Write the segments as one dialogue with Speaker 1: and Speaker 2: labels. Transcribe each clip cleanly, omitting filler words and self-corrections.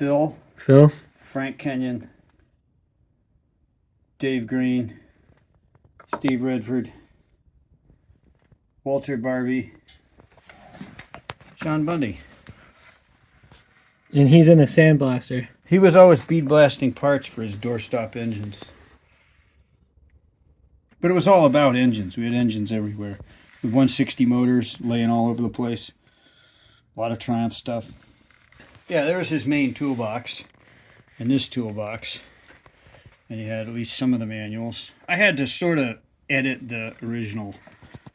Speaker 1: Phil,
Speaker 2: Phil?
Speaker 1: Frank Kenyon, Dave Green, Steve Redford, Walter Barbie, John Bundy.
Speaker 2: And he's in a sandblaster.
Speaker 1: He was always bead blasting parts for his doorstop engines. But it was all about engines. We had engines everywhere. With 160 motors laying all over the place. A lot of Triumph stuff. Yeah, there was his main toolbox. And this toolbox. And he had at least some of the manuals. I had to sort of edit the original,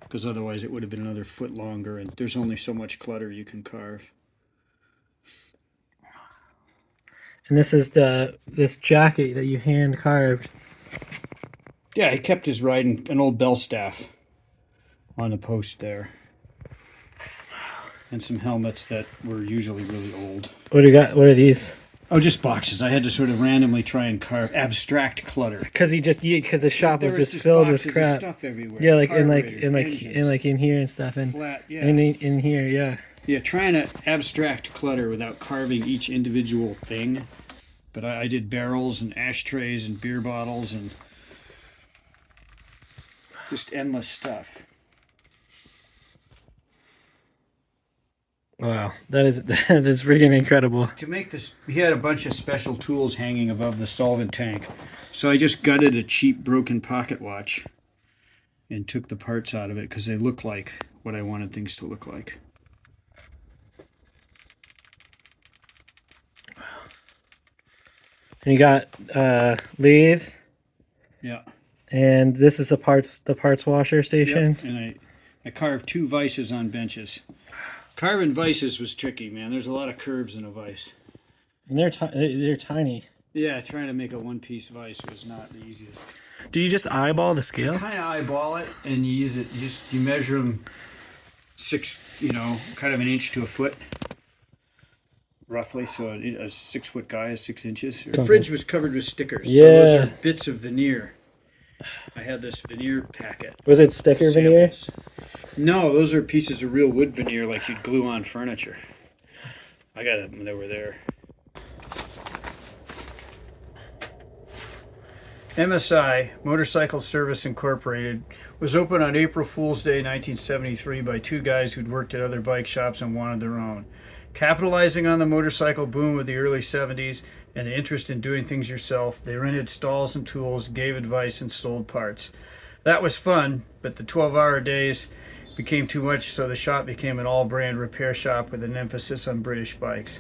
Speaker 1: because otherwise it would have been another foot longer, and there's only so much clutter you can carve.
Speaker 2: And this is this jacket that you hand carved.
Speaker 1: Yeah, he kept his riding an old bell staff on the post there. And some helmets that were usually really old.
Speaker 2: What do you got? What are these?
Speaker 1: Oh, just boxes. I had to sort of randomly try and carve abstract clutter.
Speaker 2: Because the shop was just
Speaker 1: There
Speaker 2: filled
Speaker 1: boxes
Speaker 2: with crap.
Speaker 1: of stuff everywhere.
Speaker 2: Yeah, like
Speaker 1: Carburetors,
Speaker 2: in here and stuff, and
Speaker 1: flat, yeah.
Speaker 2: in here, yeah.
Speaker 1: Yeah, trying to abstract clutter without carving each individual thing. But I did barrels and ashtrays and beer bottles and just endless stuff.
Speaker 2: Wow, that is freaking incredible.
Speaker 1: To make this, he had a bunch of special tools hanging above the solvent tank. So I just gutted a cheap broken pocket watch and took the parts out of it because they look like what I wanted things to look like.
Speaker 2: And you got lathe.
Speaker 1: Yeah.
Speaker 2: And this is the parts washer station.
Speaker 1: Yep. And I carved 2 vices on benches. Carving vices was tricky, man. There's a lot of curves in a vice.
Speaker 2: And they're tiny.
Speaker 1: Yeah, trying to make a one-piece vice was not the easiest.
Speaker 2: Did you just eyeball the scale?
Speaker 1: You kind of eyeball it, and you use it. You measure them 6, kind of an inch to a foot, roughly. So a 6-foot guy is 6 inches. The fridge was covered with stickers.
Speaker 2: Yeah.
Speaker 1: So those are bits of veneer. I had this veneer packet.
Speaker 2: Was it sticker veneer?
Speaker 1: No, those are pieces of real wood veneer like you'd glue on furniture. I got them when they were there. MSI, Motorcycle Service Incorporated, was opened on April Fool's Day 1973 by 2 guys who'd worked at other bike shops and wanted their own. Capitalizing on the motorcycle boom of the early 70s and the interest in doing things yourself, they rented stalls and tools, gave advice, and sold parts. That was fun, but the 12-hour days became too much, so the shop became an all-brand repair shop with an emphasis on British bikes.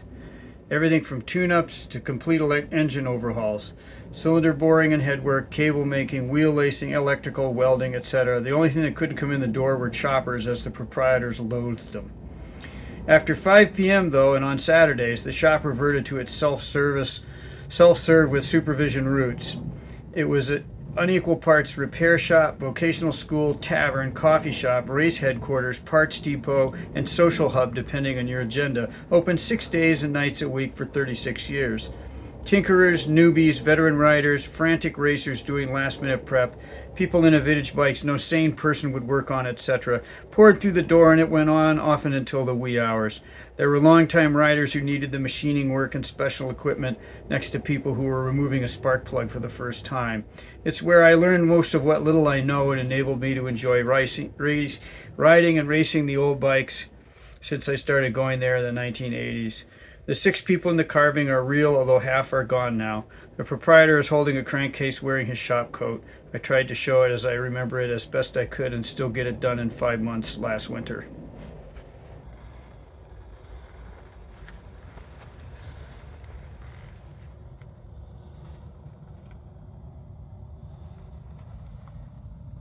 Speaker 1: Everything from tune-ups to complete engine overhauls, cylinder boring and headwork, cable making, wheel lacing, electrical, welding, etc. The only thing that couldn't come in the door were choppers, as the proprietors loathed them. After 5 p.m., though, and on Saturdays, the shop reverted to its self-serve with supervision roots. It was an unequal parts repair shop, vocational school, tavern, coffee shop, race headquarters, parts depot, and social hub, depending on your agenda. Open 6 days and nights a week for 36 years. Tinkerers, newbies, veteran riders, frantic racers doing last-minute prep, people into vintage bikes no sane person would work on, etc., poured through the door, and it went on often until the wee hours. There were long-time riders who needed the machining work and special equipment next to people who were removing a spark plug for the first time. It's where I learned most of what little I know and enabled me to enjoy riding and racing the old bikes since I started going there in the 1980s. The 6 people in the carving are real, although half are gone now. The proprietor is holding a crankcase wearing his shop coat. I tried to show it as I remember it as best I could and still get it done in 5 months last winter.